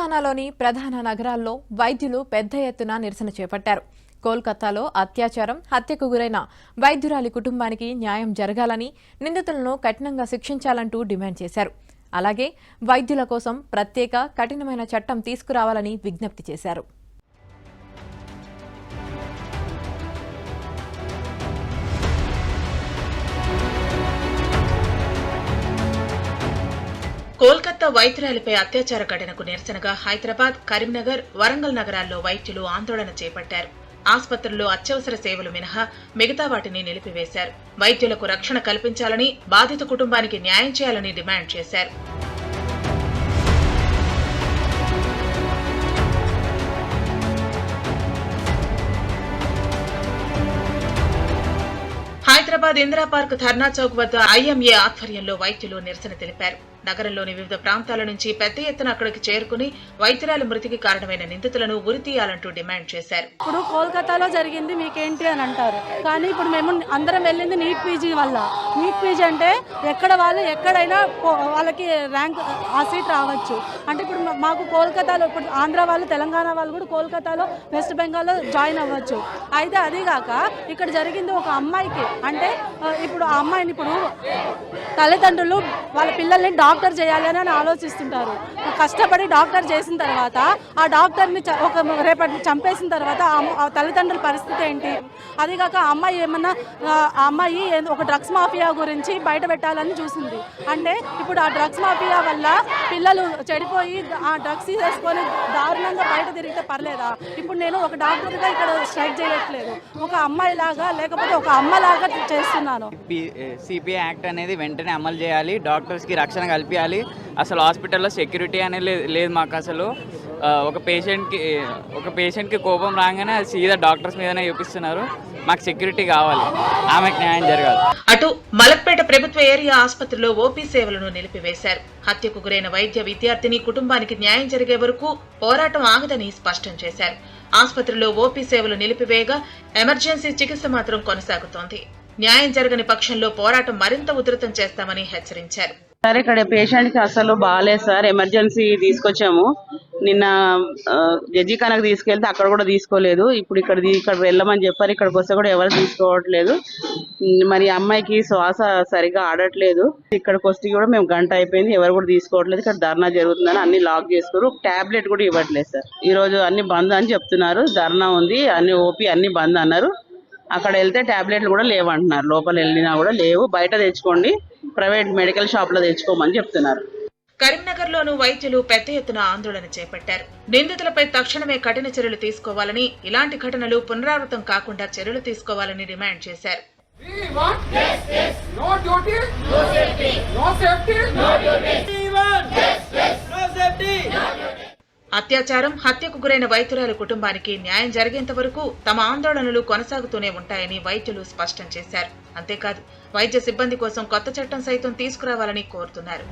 తెలంగాణలోని ప్రధాన నగరాల్లో వైద్యులు పెద్ద ఎత్తున నిరసన చేపట్టారు. కోల్కతాలో అత్యాచారం, హత్యకు గురైన వైద్యురాలి కుటుంబానికి న్యాయం జరగాలని, నిందితులను కఠినంగా శిక్షించాలంటూ డిమాండ్ చేశారు. అలాగే వైద్యుల కోసం ప్రత్యేక కఠినమైన చట్టం తీసుకురావాలని విజ్ఞప్తి చేశారు. కోల్కతా వైద్యురాలిపై అత్యాచార ఘటనకు నిరసనగా హైదరాబాద్, కరీంనగర్, వరంగల్ నగరాల్లో వైద్యులు ఆందోళన చేపట్టారు. ఆసుపత్రుల్లో అత్యవసర సేవలు మినహా మిగతా వాటిని నిలిపివేశారు. వైద్యులకు రక్షణ కల్పించాలని, బాధిత కుటుంబానికి న్యాయం చేయాలని డిమాండ్ చేశారు. హైదరాబాద్ ఇందిరా పార్క్ ధర్నా చౌక్ వద్ద ఐఎంఏ ఆధ్వర్యంలో వైద్యులు నిరసన తెలిపారు. నగరంలోని వివిధ ప్రాంతాల నుంచి పెద్ద ఎత్తున అక్కడికి చేరుకుని వైద్యురాలి మృతికి కారణమైన నిందితులను ఉరితీయాలంటూ డిమాండ్ చేశారు. ఇప్పుడు కోల్కతాలో జరిగింది మీకేంటి అని అంటారు, కానీ ఇప్పుడు మేము అందరం వెళ్ళింది నీట్ పీజీ వల్ల. నీట్ పీజీ అంటే ఎక్కడ వాళ్ళు ఎక్కడైనా వాళ్ళకి ర్యాంక్ ఆ సీట్ రావచ్చు. అంటే ఇప్పుడు మాకు కోల్కతాలో, ఇప్పుడు ఆంధ్ర వాళ్ళు, తెలంగాణ వాళ్ళు కూడా కోల్కతాలో, వెస్ట్ బెంగాల్లో జాయిన్ అవ్వచ్చు. అయితే అదిగాక ఇక్కడ జరిగింది ఒక అమ్మాయికి. అంటే ఇప్పుడు ఆ అమ్మాయిని, ఇప్పుడు తల్లిదండ్రులు వాళ్ళ పిల్లల్ని డాక్టర్ చేయాలని అని ఆలోచిస్తుంటారు. కష్టపడి డాక్టర్ చేసిన తర్వాత ఆ డాక్టర్ని రేపటి చంపేసిన తర్వాత ఆ తల్లిదండ్రుల పరిస్థితి ఏంటి? అదిగాక ఆ అమ్మాయి ఏమన్నా, ఆ అమ్మాయి ఒక డ్రగ్స్ మాఫియా గురించి బయట పెట్టాలని చూసింది. అంటే ఇప్పుడు ఆ డ్రగ్స్ మాఫియా వల్ల పిల్లలు చెడిపోయి ఆ డ్రగ్స్ తీసుకొని దారుణంగా బయట తిరిగితే పర్లేదా? ఇప్పుడు నేను ఒక డాక్టర్గా ఇక్కడ స్ట్రైక్ చేయట్లేదు, ఒక అమ్మాయి లాగా లేకపోతే ఒక అమ్మలాగా చేస్తున్నాను. సిపిఐ యాక్ట్ అనేది వెంటనే అమలు చేయాలి, డాక్టర్స్కి రక్షణ కల్పించాలి. అసలు హాస్పిటల్లో సెక్యూరిటీ అనేది లేదు మాకు. అసలు ఒక పేషెంట్కి కోపం రాగానే అది సీదా డాక్టర్స్ మీదనే చూపిస్తున్నారు. మాకు సెక్యూరిటీ కావాలి, ఆమెకు న్యాయం జరగాలి. అటు మలక్పేట ప్రభుత్వ ఏరియా ఆసుపత్రిలో ఓపీ సేవలను నిలిపివేశారు. హత్యకు గురైన వైద్య విద్యార్థిని కుటుంబానికి న్యాయం జరిగే వరకు పోరాటం ఆగదని స్పష్టం చేశారు. ఆసుపత్రిలో ఓపీ సేవలు నిలిపివేయగా ఎమర్జెన్సీ చికిత్స మాత్రం కొనసాగుతోంది. న్యాయం జరగని పక్షంలో పోరాటం మరింత ఉధృతం చేస్తామని హెచ్చరించారు. సార్, ఇక్కడ పేషెంట్ కి అసలు బాగాలేదు సార్. ఎమర్జెన్సీ తీసుకొచ్చాము. నిన్న జడ్జిఖానాకు తీసుకెళ్తే అక్కడ కూడా తీసుకోలేదు. ఇప్పుడు ఇక్కడ వెళ్ళమని చెప్పారు. ఇక్కడికి వస్తే కూడా ఎవరు తీసుకోవట్లేదు. మరి అమ్మాయికి శ్వాస సరిగా ఆడట్లేదు. ఇక్కడికి వస్తే కూడా మేము గంట అయిపోయింది, ఎవరు కూడా తీసుకోవట్లేదు. ఇక్కడ ధర్నా జరుగుతుందని అన్ని లాక్ చేస్తారు. టాబ్లెట్ కూడా ఇవ్వట్లేదు సార్. ఈ రోజు అన్ని బంద్ అని చెప్తున్నారు. ధర్నా ఉంది, అన్ని ఓపీ అన్ని బంద్ అన్నారు. అక్కడ వెళ్తే టాబ్లెట్లు కూడా లేవంటున్నారు. లోపల వెళ్ళినా కూడా లేవు, బయట తెచ్చుకోండి, ప్రైవేట్ మెడికల్ షాప్ లో తెచ్చుకోమని చెప్తున్నారు. కరీంనగర్ లోను వైద్యులు పెద్ద ఎత్తున ఆందోళన చేపట్టారు. నిందితులపై తక్షణమే కఠిన చర్యలు తీసుకోవాలని, ఇలాంటి ఘటనలు పునరావృతం కాకుండా చర్యలు తీసుకోవాలని డిమాండ్ చేశారు. అత్యాచారం, హత్యకు గురైన వైద్యురాలి కుటుంబానికి న్యాయం జరిగేంత వరకు తమ ఆందోళనలు కొనసాగుతూనే ఉంటాయని వైద్యులు స్పష్టం చేశారు. అంతేకాదు, వైద్య సిబ్బంది కోసం కొత్త చట్టం సైతం తీసుకురావాలని కోరుతున్నారు.